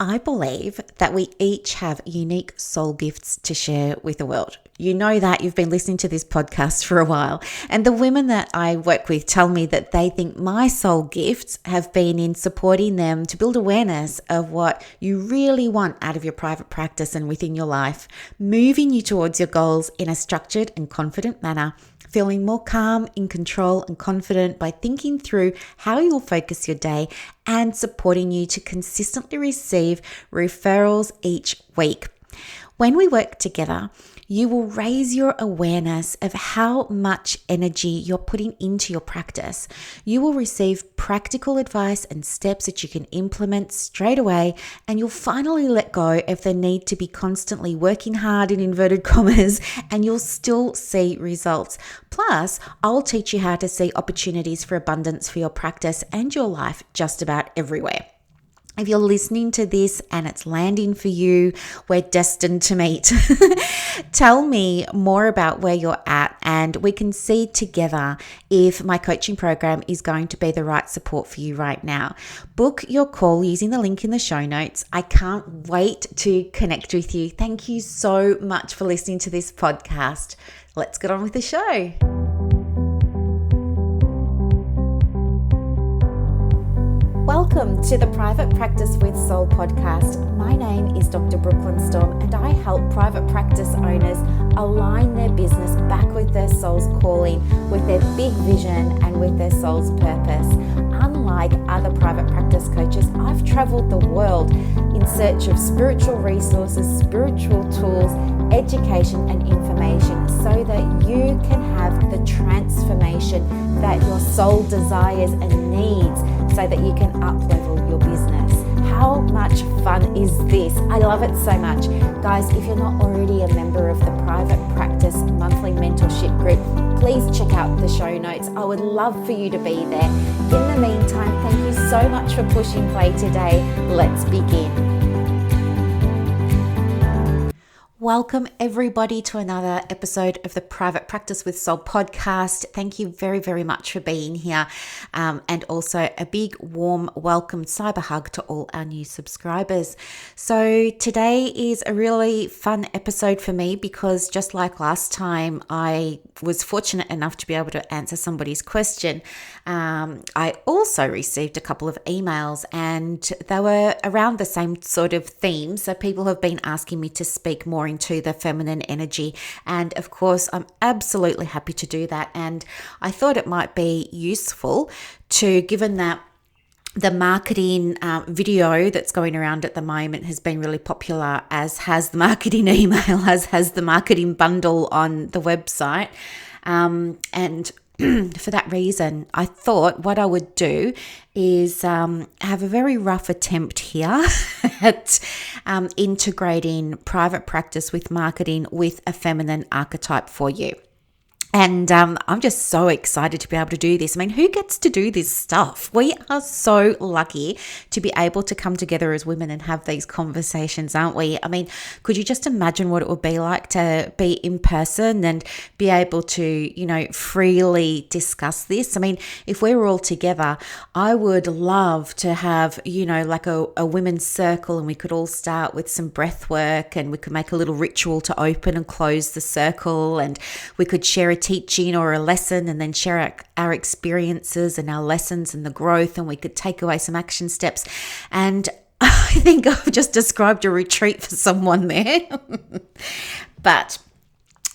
I believe that we each have unique soul gifts to share with the world. You know that you've been listening to this podcast for a while. And the women that I work with tell me that they think my soul gifts have been in supporting them to build awareness of what you really want out of your private practice and within your life, moving you towards your goals in a structured and confident manner, feeling more calm, in control and confident by thinking through how you'll focus your day and supporting you to consistently receive referrals each week. When we work together, you will raise your awareness of how much energy you're putting into your practice. You will receive practical advice and steps that you can implement straight away, and you'll finally let go of the need to be constantly working hard in inverted commas, and you'll still see results. Plus, I'll teach you how to see opportunities for abundance for your practice and your life just about everywhere. If you're listening to this and it's landing for you, we're destined to meet. Tell me more about where you're at and we can see together if my coaching program is going to be the right support for you right now. Book your call using the link in the show notes. I can't wait to connect with you. Thank you so much for listening to this podcast. Let's get on with the show. Welcome to the Private Practice with Soul podcast. My name is Dr. Brooklyn Storme and I help private practice owners align their business back with their soul's calling, with their big vision and with their soul's purpose. Unlike other private practice coaches, I've traveled the world in search of spiritual resources, spiritual tools, education and information so that you can have the transformation that your soul desires and needs so that you can up-level your business. How much fun is this? I love it so much. Guys, if you're not already a member of the Private Practice Monthly Mentorship Group, please check out the show notes. I would love for you to be there. In the meantime, thank you so much for pushing play today. Let's begin. Welcome everybody to another episode of the Private Practice with Soul podcast. Thank you very, very much for being here. And also a big warm welcome cyber hug to all our new subscribers. So today is a really fun episode for me because just like last time, I was fortunate enough to be able to answer somebody's question. I also received a couple of emails and they were around the same sort of theme. So people have been asking me to speak more into the feminine energy. And of course, I'm absolutely happy to do that. And I thought it might be useful to, given that the marketing video that's going around at the moment has been really popular, as has the marketing email, as has the marketing bundle on the website. And for that reason, I thought what I would do is have a very rough attempt here at integrating private practice with marketing with a feminine archetype for you. And I'm just so excited to be able to do this. I mean, who gets to do this stuff? We are so lucky to be able to come together as women and have these conversations, aren't we? I mean, could you just imagine what it would be like to be in person and be able to, freely discuss this? I mean, if we were all together, I would love to have, like a women's circle, and we could all start with some breath work and we could make a little ritual to open and close the circle, and we could share a teaching or a lesson and then share our experiences and our lessons and the growth, and we could take away some action steps. And I think I've just described a retreat for someone there. But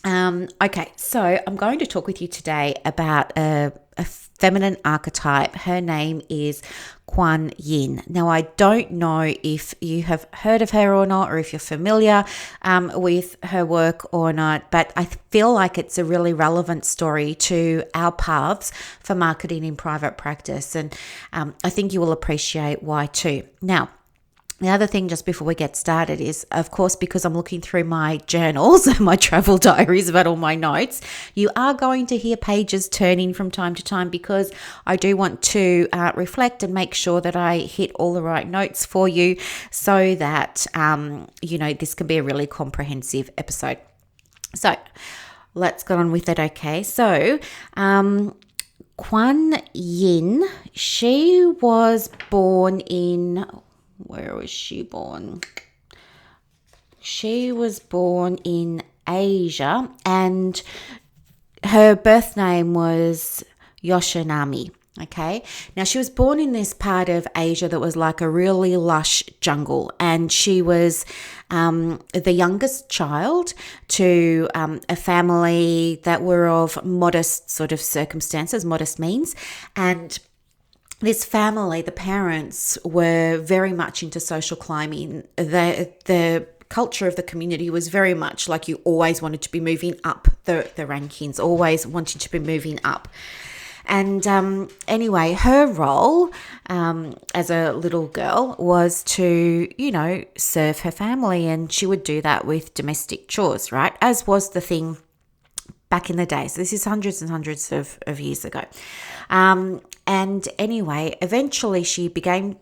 okay, so I'm going to talk with you today about a feminine archetype. Her name is Quan Yin. Now, I don't know if you have heard of her or not, or if you're familiar with her work or not, but I feel like it's a really relevant story to our paths for marketing in private practice. And I think you will appreciate why too. Now, the other thing just before we get started is, of course, because I'm looking through my journals and my travel diaries about all my notes, you are going to hear pages turning from time to time because I do want to reflect and make sure that I hit all the right notes for you so that, this can be a really comprehensive episode. So let's get on with it, okay? So Quan Yin, she was born in Where was she born? She was born in Asia, and her birth name was Yoshinami. Okay. Now, she was born in this part of Asia that was like a really lush jungle, and she was the youngest child to a family that were of modest sort of circumstances, modest means. And this family, the parents, were very much into social climbing. The culture of the community was very much like you always wanted to be moving up the rankings, always wanting to be moving up. And anyway, her role as a little girl was to, serve her family, and she would do that with domestic chores, right? As was the thing back in the day. So this is hundreds and hundreds of years ago. And anyway, eventually she came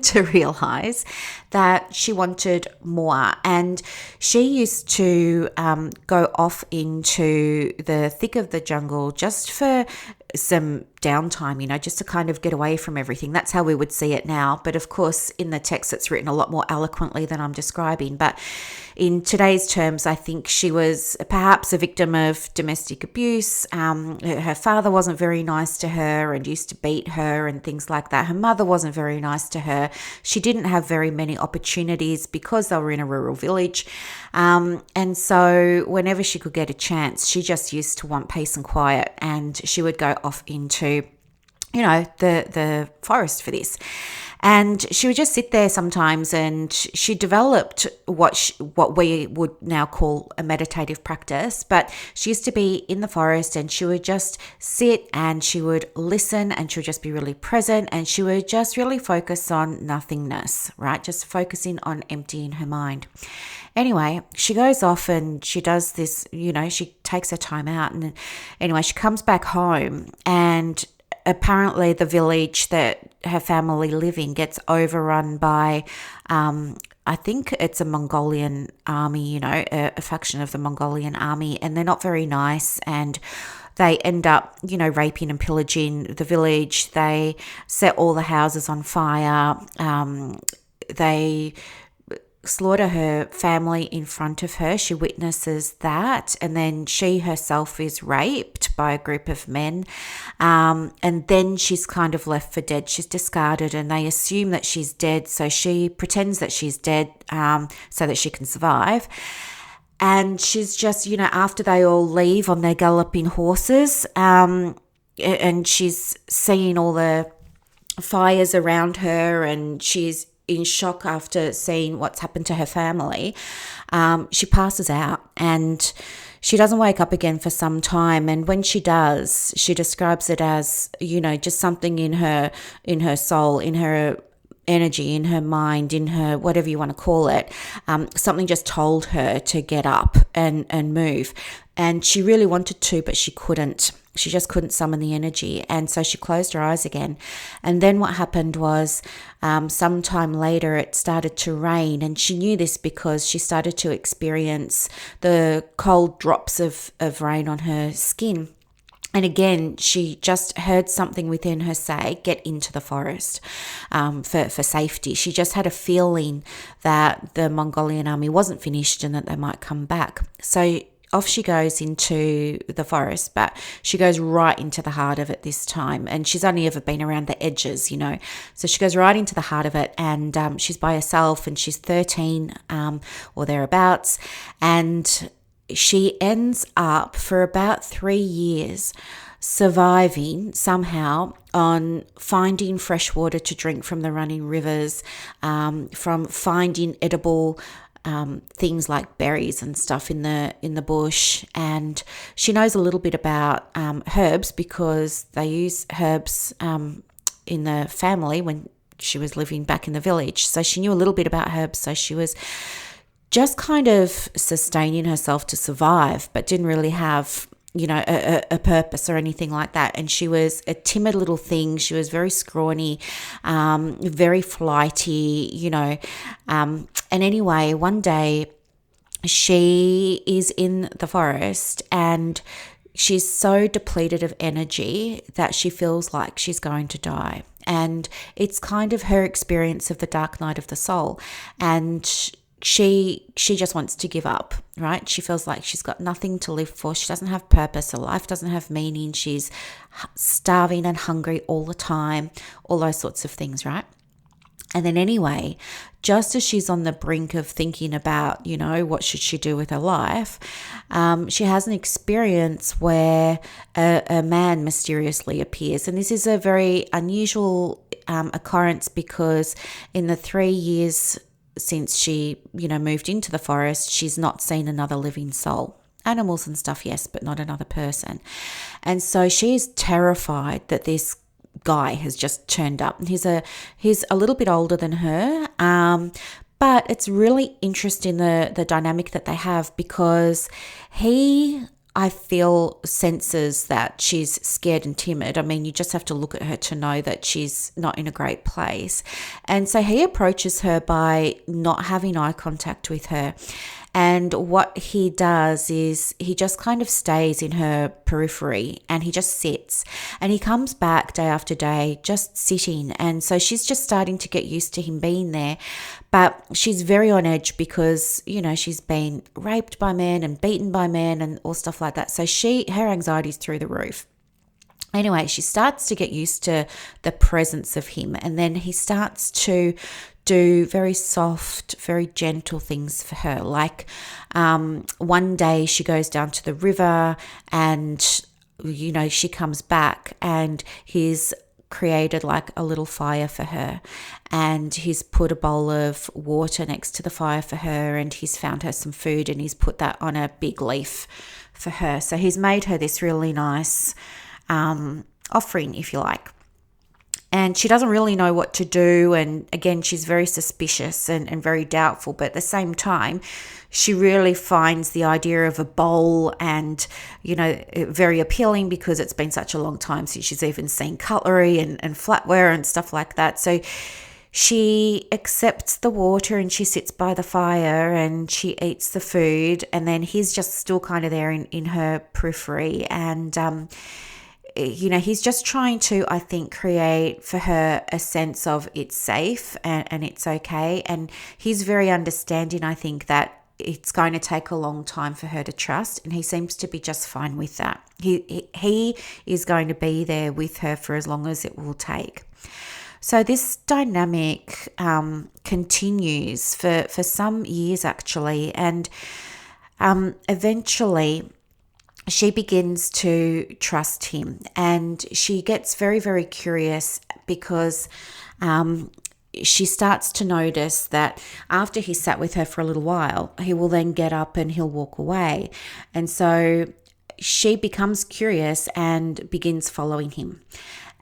to realize that she wanted more, and she used to go off into the thick of the jungle just for some downtime, just to kind of get away from everything. That's how we would see it now. But of course, in the text, it's written a lot more eloquently than I'm describing. But in today's terms, I think she was perhaps a victim of domestic abuse. Her father wasn't very nice to her and used to beat her and things like that. Her mother wasn't very nice to her. She didn't have very many opportunities because they were in a rural village. And so whenever she could get a chance, she just used to want peace and quiet, and she would go off into the forest for this. And she would just sit there sometimes, and she developed what we would now call a meditative practice. But she used to be in the forest, and she would just sit and she would listen, and she would just be really present, and she would just really focus on nothingness, right? Just focusing on emptying her mind. Anyway, she goes off and she does this, she takes her time out. And anyway, she comes back home, and apparently the village that her family live in gets overrun by, I think it's a Mongolian army, a faction of the Mongolian army, and they're not very nice, and they end up, raping and pillaging the village. They set all the houses on fire. They slaughter her family in front of her. She witnesses that, and then she herself is raped by a group of men, and then she's kind of left for dead. She's discarded, and they assume that she's dead, so she pretends that she's dead so that she can survive. And she's just, after they all leave on their galloping horses, and she's seeing all the fires around her, and she's in shock after seeing what's happened to her family, she passes out, and she doesn't wake up again for some time. And when she does, she describes it as, just something in her soul, in her energy, in her mind, in her whatever you want to call it, something just told her to get up and move. And she really wanted to, but she couldn't. She just couldn't summon the energy. And so she closed her eyes again. And then what happened was sometime later it started to rain. And she knew this because she started to experience the cold drops of rain on her skin. And again, she just heard something within her say, get into the forest for safety. She just had a feeling that the Mongolian army wasn't finished and that they might come back. So off she goes into the forest, but she goes right into the heart of it this time. And she's only ever been around the edges, So she goes right into the heart of it, and she's by herself, and she's 13 or thereabouts. And she ends up for about 3 years surviving somehow on finding fresh water to drink from the running rivers, from finding edible things like berries and stuff in the bush. And she knows a little bit about herbs because they use herbs in the family when she was living back in the village. So she knew a little bit about herbs. So she was just kind of sustaining herself to survive, but didn't really have, a purpose or anything like that. And she was a timid little thing. She was very scrawny, very flighty, And anyway, one day she is in the forest, and she's so depleted of energy that she feels like she's going to die. And it's kind of her experience of the dark night of the soul. And she just wants to give up, right? She feels like she's got nothing to live for. She doesn't have purpose. Her life doesn't have meaning. She's starving and hungry all the time, all those sorts of things, right? And then anyway, just as she's on the brink of thinking about, what should she do with her life, she has an experience where a man mysteriously appears. And this is a very unusual occurrence because in the 3 years since she, moved into the forest, she's not seen another living soul. Animals and stuff, yes, but not another person. And so she's terrified that this guy has just turned up, and he's a little bit older than her, but it's really interesting the dynamic that they have, because I feel senses that she's scared and timid. I mean, you just have to look at her to know that she's not in a great place. And so he approaches her by not having eye contact with her. And what he does is he just kind of stays in her periphery and he just sits, and he comes back day after day just sitting. And so she's just starting to get used to him being there, but she's very on edge because, she's been raped by men and beaten by men and all stuff like that. So her anxiety's through the roof. Anyway, she starts to get used to the presence of him, and then he starts to do very soft, very gentle things for her. Like one day she goes down to the river and, she comes back and he's created like a little fire for her, and he's put a bowl of water next to the fire for her, and he's found her some food and he's put that on a big leaf for her. So he's made her this really nice offering, if you like. And she doesn't really know what to do. And again, she's very suspicious and very doubtful. But at the same time, she really finds the idea of a bowl and, very appealing because it's been such a long time since she's even seen cutlery and flatware and stuff like that. So she accepts the water and she sits by the fire and she eats the food. And then he's just still kind of there in her periphery. And, he's just trying to, I think, create for her a sense of it's safe and it's okay. And he's very understanding, I think, that it's going to take a long time for her to trust. And he seems to be just fine with that. He is going to be there with her for as long as it will take. So this dynamic continues for some years, actually. And eventually she begins to trust him, and she gets very, very curious because she starts to notice that after he sat with her for a little while, he will then get up and he'll walk away. And so she becomes curious and begins following him.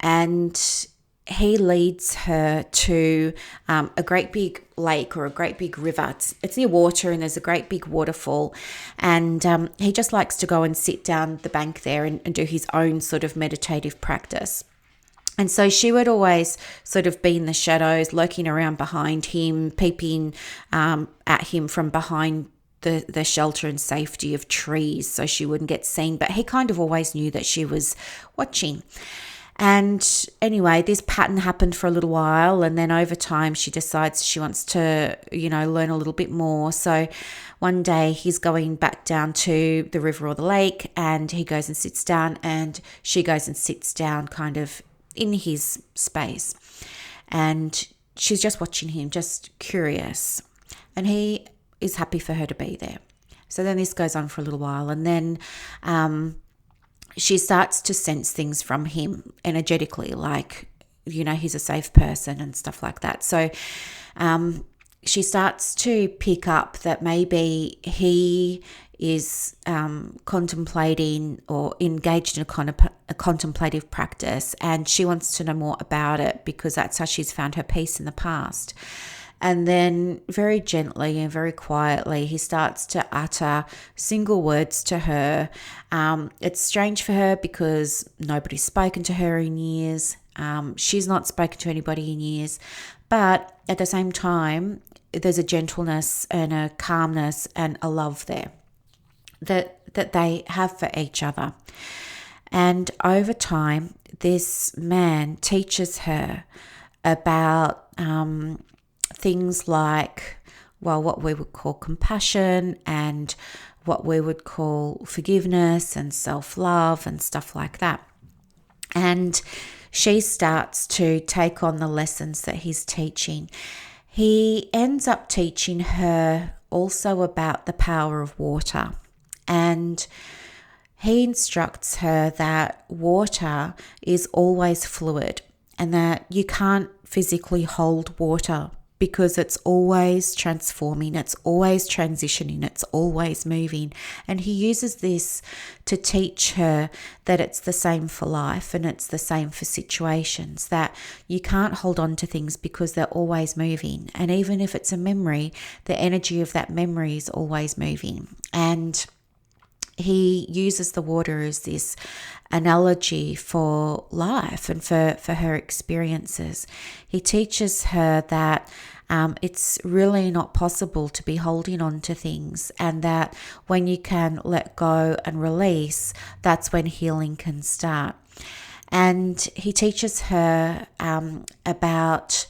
And he leads her to a great big lake or a great big river. It's near water and there's a great big waterfall. And he just likes to go and sit down the bank there and do his own sort of meditative practice. And so she would always sort of be in the shadows, lurking around behind him, peeping at him from behind the shelter and safety of trees so she wouldn't get seen. But he kind of always knew that she was watching. And anyway, this pattern happened for a little while, and then over time she decides she wants to, learn a little bit more. So one day he's going back down to the river or the lake, and he goes and sits down, and she goes and sits down kind of in his space. And she's just watching him, just curious. And he is happy for her to be there. So then this goes on for a little while, and then she starts to sense things from him energetically, like, he's a safe person and stuff like that. So she starts to pick up that maybe he is contemplating or engaged in a contemplative practice, and she wants to know more about it because that's how she's found her peace in the past. And then very gently and very quietly, he starts to utter single words to her. It's strange for her because nobody's spoken to her in years. She's not spoken to anybody in years. But at the same time, there's a gentleness and a calmness and a love there. that they have for each other. And over time, this man teaches her about things like, well, what we would call compassion and what we would call forgiveness and self-love and stuff like that. And she starts to take on the lessons that he's teaching. He ends up teaching her also about the power of water. And he instructs her that water is always fluid and that you can't physically hold water because it's always transforming, it's always transitioning, it's always moving. And he uses this to teach her that it's the same for life and it's the same for situations, that you can't hold on to things because they're always moving. And even if it's a memory, the energy of that memory is always moving. And he uses the water as this analogy for life and for her experiences. He teaches her that it's really not possible to be holding on to things, and that when you can let go and release, that's when healing can start. And he teaches her about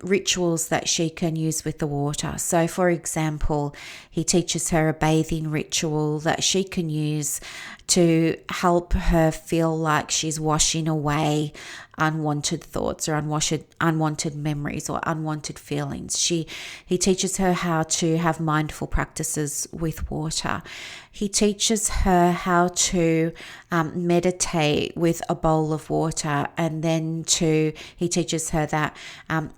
rituals that she can use with the water. So, for example, he teaches her a bathing ritual that she can use to help her feel like she's washing away unwanted thoughts or unwanted memories or unwanted feelings. He teaches her how to have mindful practices with water. He teaches her how to meditate with a bowl of water, and then he teaches her that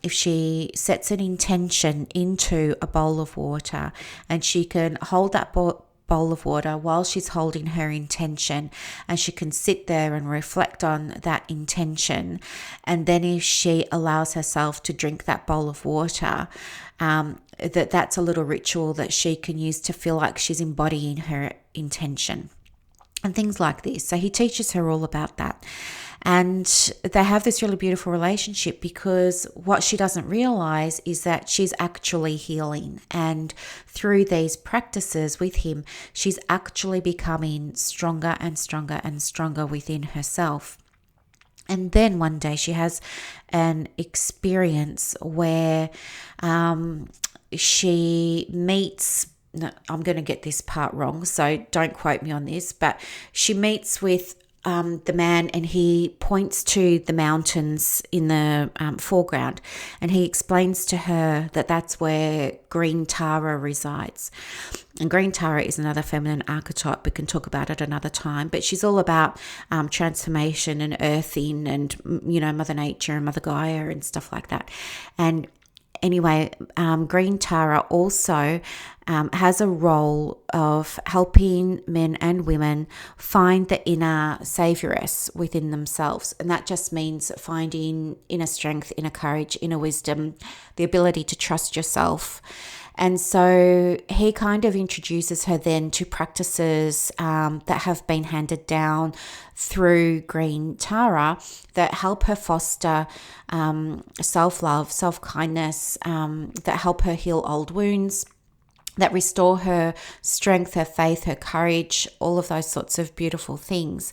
if she sets an intention into a bowl of water and she can hold that bowl of water while she's holding her intention, and she can sit there and reflect on that intention, and then if she allows herself to drink that bowl of water, that's a little ritual that she can use to feel like she's embodying her intention and things like this. So he teaches her all about that. And they have this really beautiful relationship, because what she doesn't realize is that she's actually healing. And through these practices with him, she's actually becoming stronger and stronger and stronger within herself. And then one day she has an experience where she meets, no, I'm going to get this part wrong, so don't quote me on this, but she meets with the man, and he points to the mountains in the foreground, and he explains to her that that's where green Tara resides. And green Tara is another feminine archetype. We can talk about it another time, but she's all about transformation and earthing and, Mother Nature and Mother Gaia and stuff like that. And anyway, green Tara also has a role of helping men and women find the inner savioress within themselves. And that just means finding inner strength, inner courage, inner wisdom, the ability to trust yourself. And so he kind of introduces her then to practices that have been handed down through green Tara that help her foster self-love, self-kindness, that help her heal old wounds, that restore her strength, her faith, her courage, all of those sorts of beautiful things.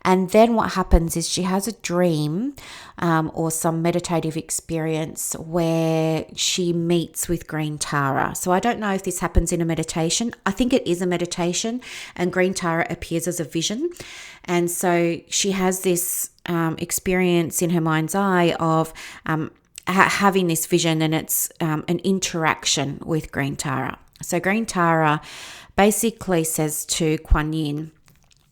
And then what happens is she has a dream or some meditative experience where she meets with green Tara. So I don't know if this happens in a meditation. I think it is a meditation, and green Tara appears as a vision. And so she has this experience in her mind's eye of having this vision, and it's an interaction with green Tara. So green Tara basically says to Quan Yin,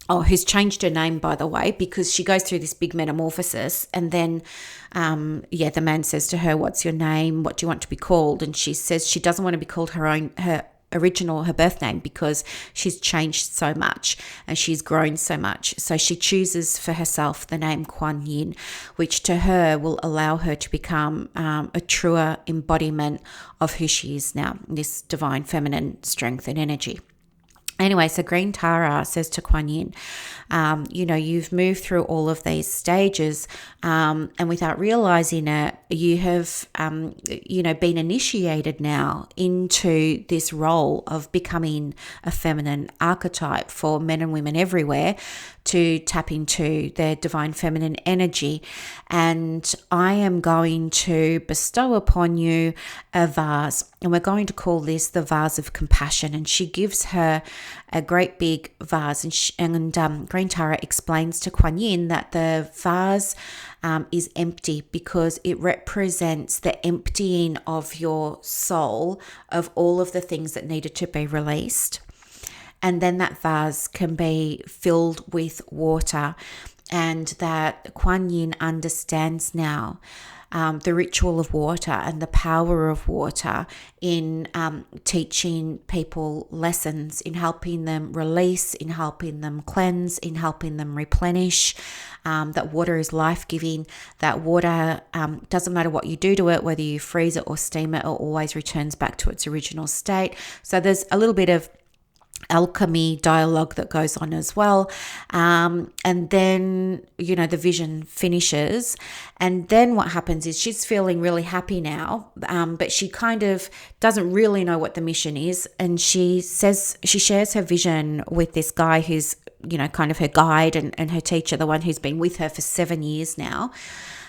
who's changed her name, by the way, because she goes through this big metamorphosis, and then the man says to her, "What's your name? What do you want to be called?" And she says she doesn't want to be called her birth name, because she's changed so much and she's grown so much. So she chooses for herself the name Quan Yin, which to her will allow her to become a truer embodiment of who she is now, this divine feminine strength and energy. Anyway, so Green Tara says to Quan Yin, you've moved through all of these stages, and without realizing it, you have, been initiated now into this role of becoming a feminine archetype for men and women everywhere to tap into their divine feminine energy. And I am going to bestow upon you a vase, and we're going to call this the vase of compassion. And she gives her a great big vase, and Green Tara explains to Quan Yin that the vase is empty because it represents the emptying of your soul of all of the things that needed to be released. And then that vase can be filled with water, and that Quan Yin understands now the ritual of water and the power of water in teaching people lessons, in helping them release, in helping them cleanse, in helping them replenish. That water is life-giving. That water, doesn't matter what you do to it, whether you freeze it or steam it, it always returns back to its original state. So there's a little bit of alchemy dialogue that goes on as well, and then the vision finishes, and then what happens is she's feeling really happy now, but she kind of doesn't really know what the mission is, and she shares her vision with this guy who's kind of her guide and her teacher, the one who's been with her for 7 years now,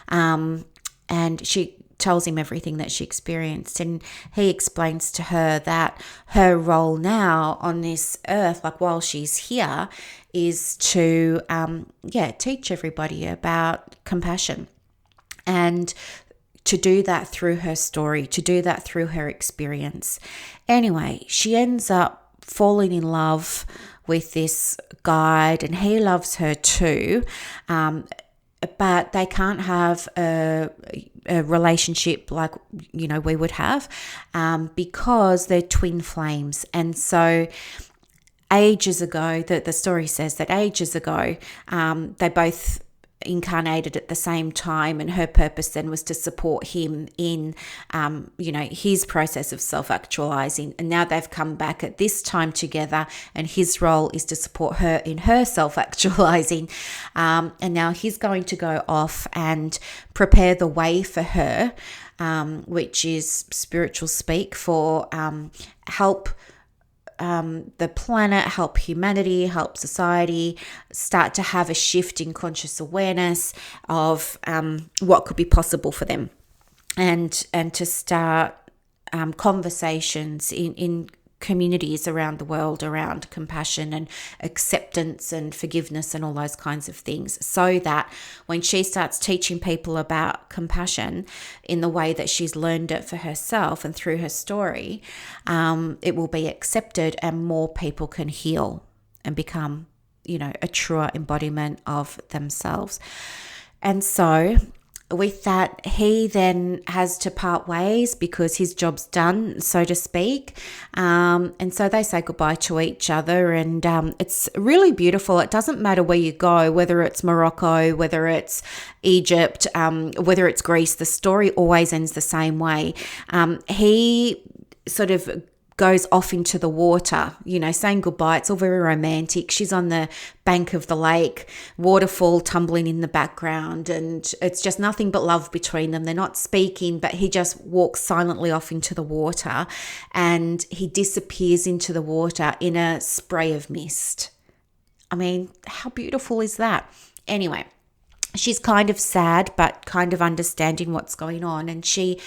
and she tells him everything that she experienced, and he explains to her that her role now on this earth, like while she's here, is to teach everybody about compassion, and to do that through her story, to do that through her experience. Anyway, she ends up falling in love with this guide, and he loves her too, but they can't have a relationship like we would have, because they're twin flames. And so ages ago, the story says that ages ago, they both incarnated at the same time, and her purpose then was to support him in his process of self-actualizing. And now they've come back at this time together, and his role is to support her in her self-actualizing, and now he's going to go off and prepare the way for her, which is spiritual speak for help the planet, help humanity, help society start to have a shift in conscious awareness of what could be possible for them, and to start conversations in communities around the world around compassion and acceptance and forgiveness and all those kinds of things, so that when she starts teaching people about compassion in the way that she's learned it for herself and through her story, it will be accepted, and more people can heal and become, a truer embodiment of themselves. And so with that, he then has to part ways because his job's done, so to speak. And so they say goodbye to each other, and it's really beautiful. It doesn't matter where you go, whether it's Morocco, whether it's Egypt, whether it's Greece, the story always ends the same way. He sort of goes off into the water, saying goodbye. It's all very romantic. She's on the bank of the lake, waterfall tumbling in the background, and it's just nothing but love between them. They're not speaking, but he just walks silently off into the water, and he disappears into the water in a spray of mist. I mean, how beautiful is that? Anyway, she's kind of sad, but kind of understanding what's going on, and she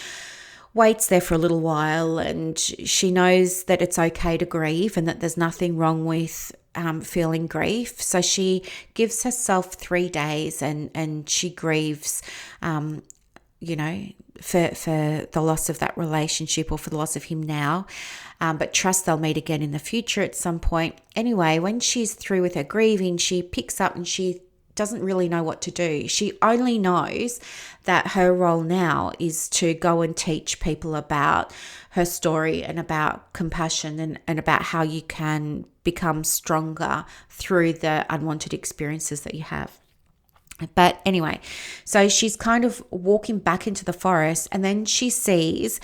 waits there for a little while, and she knows that it's okay to grieve and that there's nothing wrong with feeling grief. So she gives herself 3 days and she grieves, for the loss of that relationship or for the loss of him now, but trusts they'll meet again in the future at some point. Anyway, when she's through with her grieving, she picks up and she doesn't really know what to do. She only knows that her role now is to go and teach people about her story and about compassion and about how you can become stronger through the unwanted experiences that you have. But anyway, so she's kind of walking back into the forest, and then she sees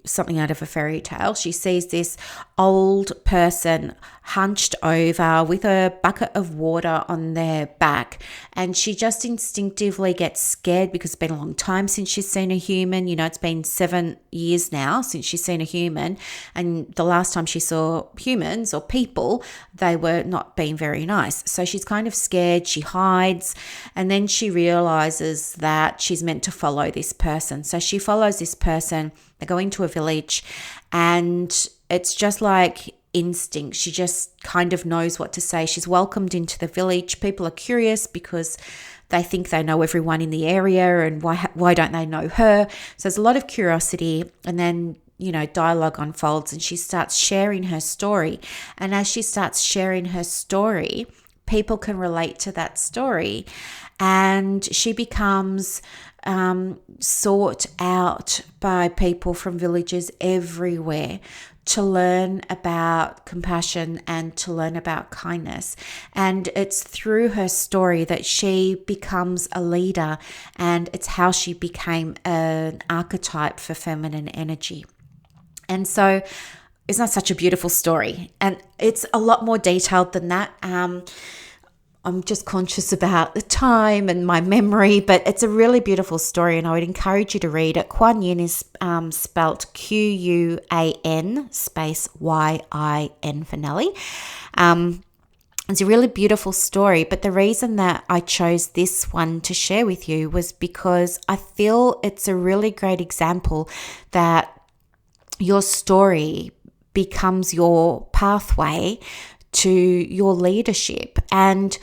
something out of a fairy tale. She sees this old person hunched over with a bucket of water on their back, and she just instinctively gets scared because it's been a long time since she's seen a human. It's been 7 years now since she's seen a human, and the last time she saw humans or people, they were not being very nice. So she's kind of scared, she hides, and then she realizes that she's meant to follow this person. So she follows this person. They go into a village, and it's just like instinct. She just kind of knows what to say. She's welcomed into the village. People are curious because they think they know everyone in the area, and why don't they know her? So there's a lot of curiosity, and then dialogue unfolds, and she starts sharing her story. And as she starts sharing her story, people can relate to that story, and she becomes sought out by people from villages everywhere to learn about compassion and to learn about kindness. And it's through her story that she becomes a leader, and it's how she became an archetype for feminine energy. And so isn't that such a beautiful story? And it's a lot more detailed than that. I'm just conscious about the time and my memory, but it's a really beautiful story, and I would encourage you to read it. Quan Yin is spelt Quan space Yin for Nelly. It's a really beautiful story, but the reason that I chose this one to share with you was because I feel it's a really great example that your story becomes your pathway to your leadership. And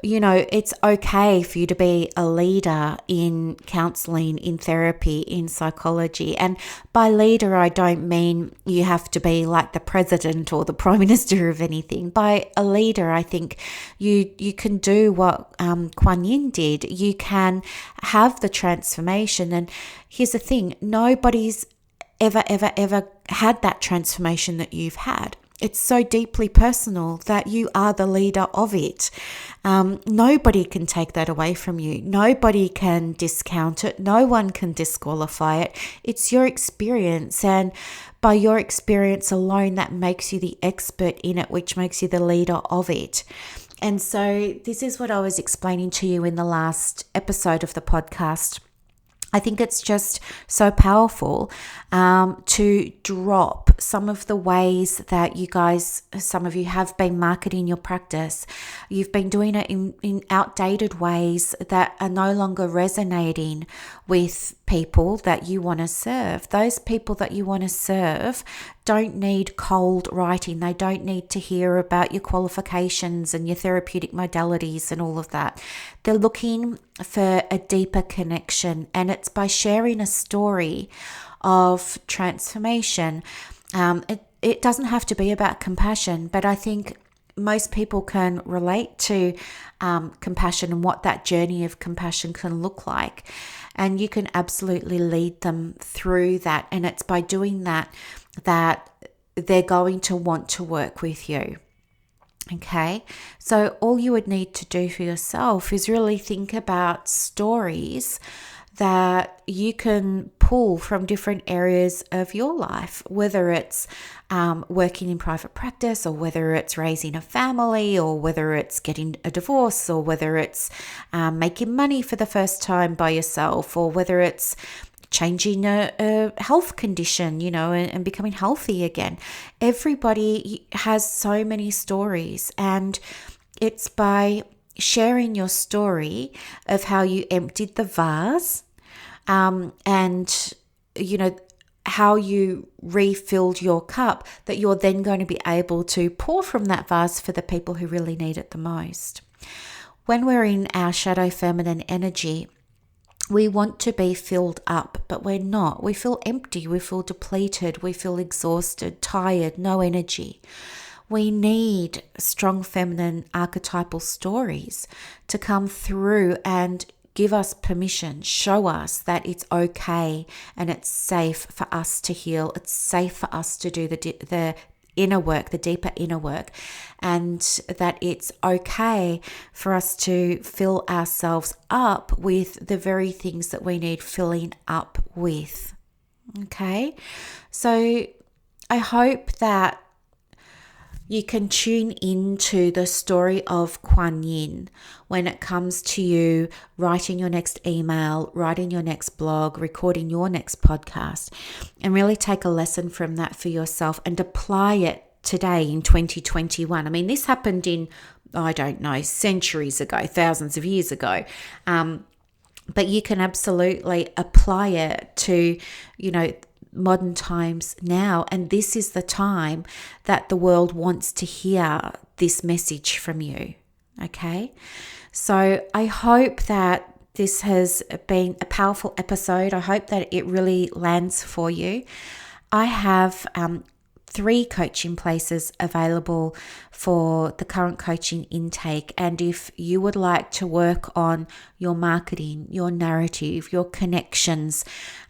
it's okay for you to be a leader in counseling, in therapy, in psychology. And by leader, I don't mean you have to be like the president or the prime minister of anything. By a leader, I think you can do what Quan Yin did. You can have the transformation. And here's the thing, nobody's ever had that transformation that you've had. It's so deeply personal that you are the leader of it. Nobody can take that away from you. Nobody can discount it. No one can disqualify it. It's your experience. And by your experience alone, that makes you the expert in it, which makes you the leader of it. And so this is what I was explaining to you in the last episode of the podcast. I think it's just so powerful to drop some of the ways that you guys, some of you have been marketing your practice. You've been doing it in outdated ways that are no longer resonating with people that you want to serve. Those people that you want to serve don't need cold writing. They don't need to hear about your qualifications and your therapeutic modalities and all of that. They're looking for a deeper connection, and it's by sharing a story of transformation. It doesn't have to be about compassion, but I think most people can relate to compassion and what that journey of compassion can look like. And you can absolutely lead them through that. And it's by doing that they're going to want to work with you. Okay, so all you would need to do for yourself is really think about stories that you can pull from different areas of your life, whether it's working in private practice, or whether it's raising a family, or whether it's getting a divorce, or whether it's making money for the first time by yourself, or whether it's changing a health condition, and becoming healthy again. Everybody has so many stories, and it's by sharing your story of how you emptied the vase, and how you refilled your cup, that you're then going to be able to pour from that vase for the people who really need it the most. When we're in our shadow feminine energy, we want to be filled up, but we're not. We feel empty, we feel depleted, we feel exhausted, tired, no energy. We need strong feminine archetypal stories to come through and give us permission, show us that it's okay and it's safe for us to heal. It's safe for us to do the inner work, the deeper inner work, and that it's okay for us to fill ourselves up with the very things that we need filling up with. Okay, so I hope that you can tune into the story of Quan Yin when it comes to you writing your next email, writing your next blog, recording your next podcast, and really take a lesson from that for yourself and apply it today in 2021. I mean, this happened in, I don't know, centuries ago, thousands of years ago. But you can absolutely apply it to, modern times now. And this is the time that the world wants to hear this message from you. Okay. So I hope that this has been a powerful episode. I hope that it really lands for you. I have 3 coaching places available for the current coaching intake. And if you would like to work on your marketing, your narrative, your connections,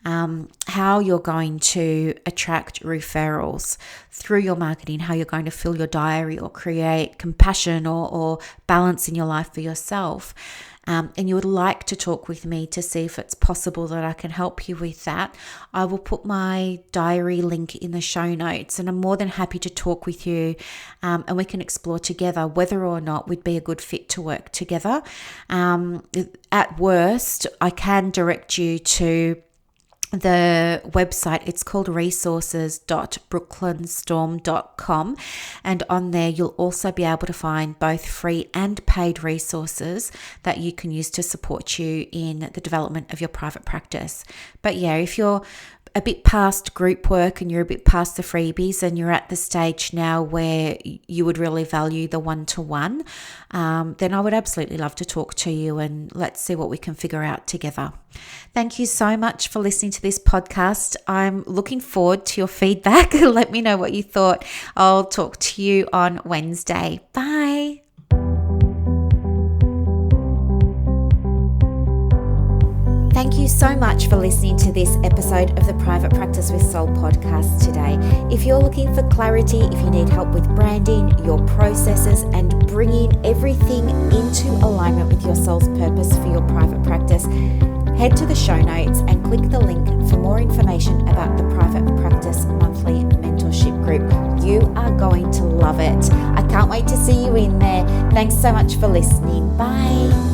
how you're going to attract referrals through your marketing, how you're going to fill your diary or create compassion or balance in your life for yourself, and you would like to talk with me to see if it's possible that I can help you with that, I will put my diary link in the show notes, and I'm more than happy to talk with you, and we can explore together whether or not we'd be a good fit to work together. At worst, I can direct you to the website. It's called resources.brooklynstorm.com, and on there you'll also be able to find both free and paid resources that you can use to support you in the development of your private practice. But yeah, if you're a bit past group work and you're a bit past the freebies and you're at the stage now where you would really value the one-to-one, then I would absolutely love to talk to you, and let's see what we can figure out together. Thank you so much for listening to this podcast. I'm looking forward to your feedback. Let me know what you thought. I'll talk to you on Wednesday. Bye. Thank you so much for listening to this episode of the Private Practice with Soul podcast today. If you're looking for clarity, if you need help with branding, your processes, and bringing everything into alignment with your soul's purpose for your private practice, head to the show notes and click the link for more information about the Private Practice Monthly Mentorship Group. You are going to love it. I can't wait to see you in there. Thanks so much for listening. Bye.